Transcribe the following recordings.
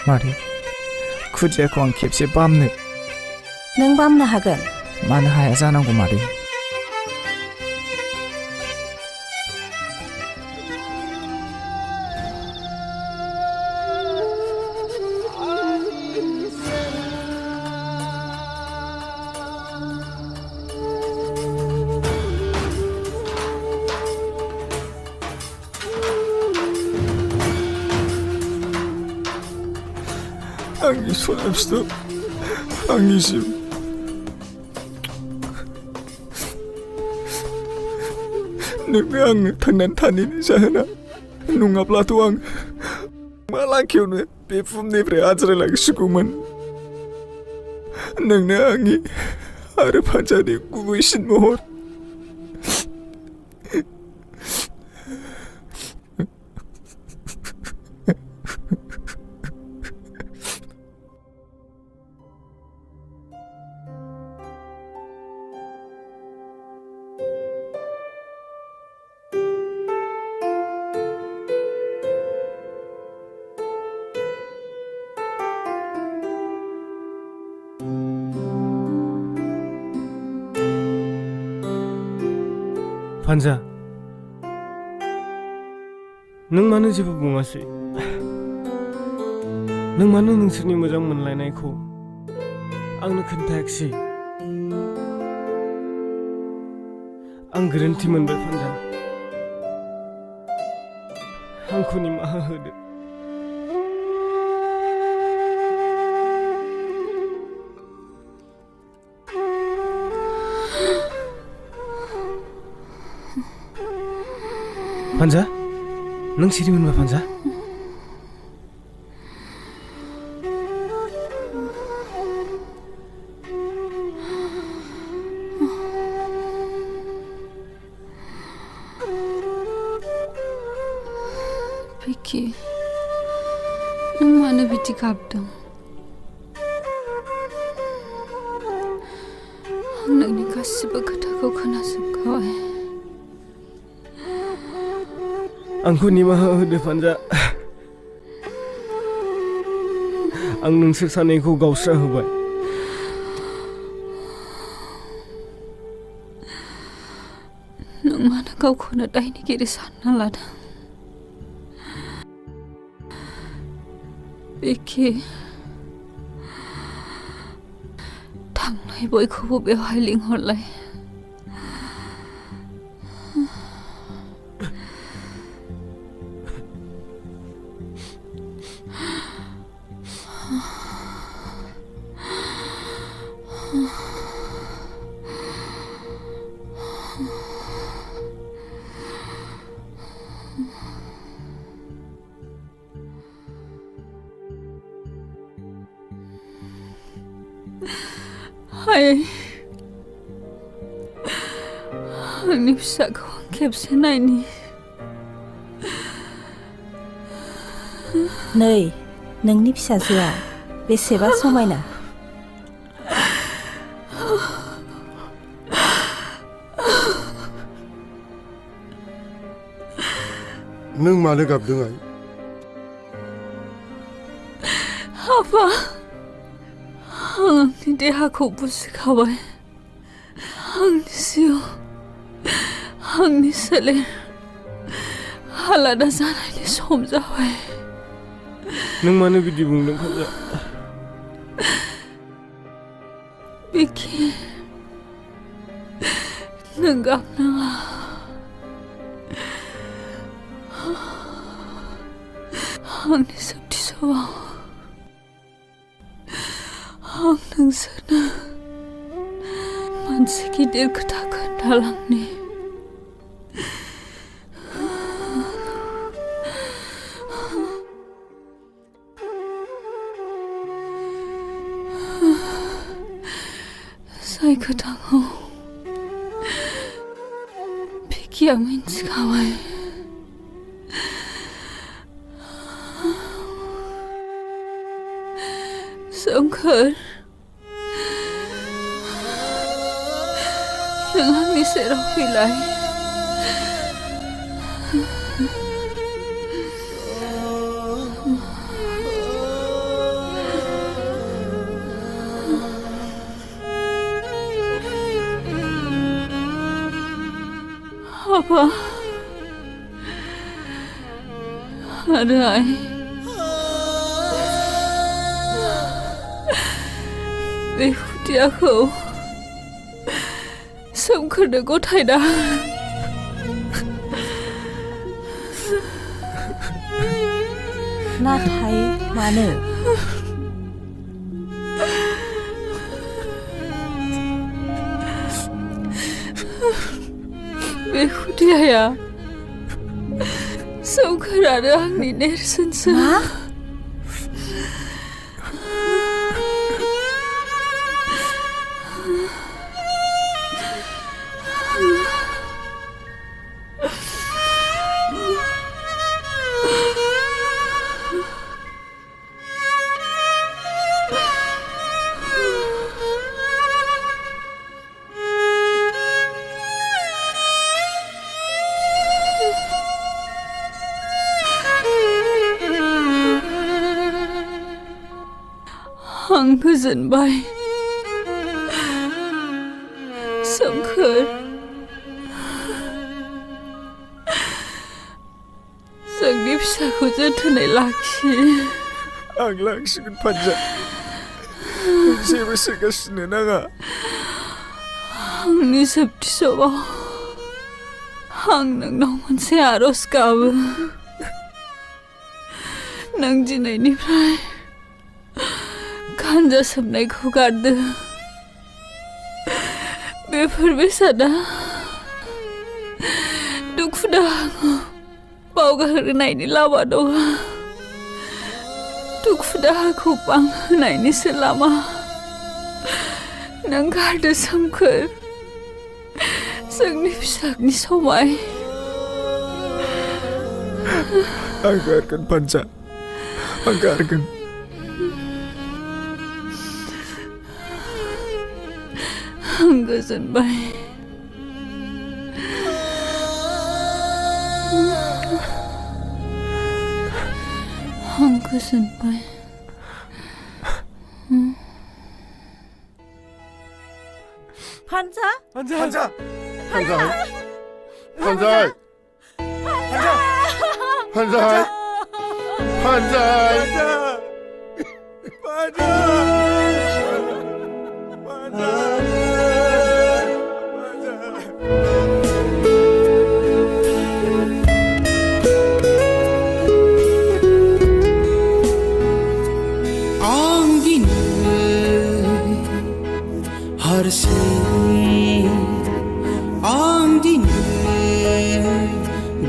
मादै खुदियाखौ आं खेबसे बामनो। नों बामनो हागोन? मानो हाया जानांगौ मादै? आंनि सना फिथा, आंनि जिउ। नोंनो आंनो थांनानै थानायनि जाहोना, नङाब्लाथ' आं मा लांखियावनो बे बुहुमनिफ्राय आज्रायलांसिगौमोन। नोंनो आंनि आरो फान्जानि गुबैसिन महर। फान्जा, नों मानो जेबो बुङासै? नों मानो नोंसोरनि मोजां मोनलायनायखौ आंनो खोन्थायाखिसै? आं गोरोन्थि मोनबाय फान्जा, आंखौ निमाहा होदो। फान्जा, नों सिरि मोनबाय फान्जा? बिखि, नों मानो बिदि गाबदों? आं नोंनि गासिबो खोथाखौ खोनाजोबखाबाय। आंखौ निमाहा होदो फान्जा। आं नोंसोर सानैखौ गावस्रा होबाय। नों मानो गावखौनो दायनिगिरि सानना लादों? बिखि, थांनाय बयखौबो बेवहाय लिंहरलाय। हाय, आंनि फिसाखौ आं खेबसे नायनि। नै, नोंनि फिसाजोआ बेसेबा समायना। नों मानो गाबदों आइ? आफा, आं आंनि देहाखौ बुजिखाबाय। आंनि जिउ, आंनि सोलेर आलादा जानायनि सम जाबाय। नों मानो बिदि बुंदों फान्जा? बिखि, नों गाबनाङा। आंनि जोबथि समाव आं नोंसोरनो मोनसे गिदिर खोथा खोन्थालांनि। जाय खोथाखौ बिखिया मिन्थिखाबाय। सोमखोर, नों आंनि सेराव फैलाय। Apa? Ada ai. Behudiaखौ सोमखोरनो गथायना नाथाय मानो? बेहुदियाया सोमखोर आरो आंनि नेरसोनसो। मा? आं गोजोनबाय सोमखोर जोंनि फिसाखौ जोथोनै लाखि। आं लाखिगोन पान्जा जेबो सोंगासिनो नाङा। आंनि जोबथि समाव आं नोंनाव मोनसे आरज गाबो। नों दिनैनिफ्राय गान्जा सोबनायखौ गारदो। बेफोर बेसादा दुखु दाहाखौ बावगारहोनायनि लामा नङा, दुखु दाहाखौ बांहोनायनिसो लामा। नों गारदो सोमखोर, जोंनि फिसानि समाय। आं गारगोन पान्जा, आं गारगोन। आं गोजोनबाय। आं गोजोनबाय। 판자? 판자! 판자! 판자! 판자! 판자! 판자!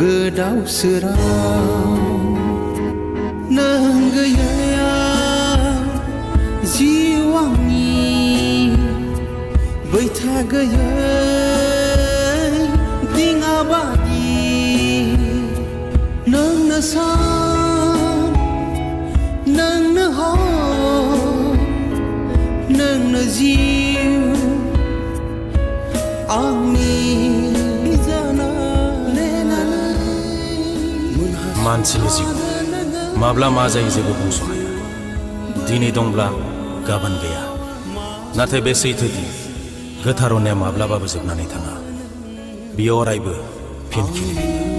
गोदाव सोराव नों गैया जिउआंनि बैथा गैयै दिङा बादि नोंनो सान नोंनो हर नोंनो जिउ आंनि मानसिनि जिउ माब्ला मा जायो जेबो बुंस' हाया। दिनै दंब्ला गाबोन गैया। नाथाय बे सैथोदि गोथार अननाया माब्लाबाबो जोबनानै थाङा। बियो अरायबो फिन खिलिफिनो।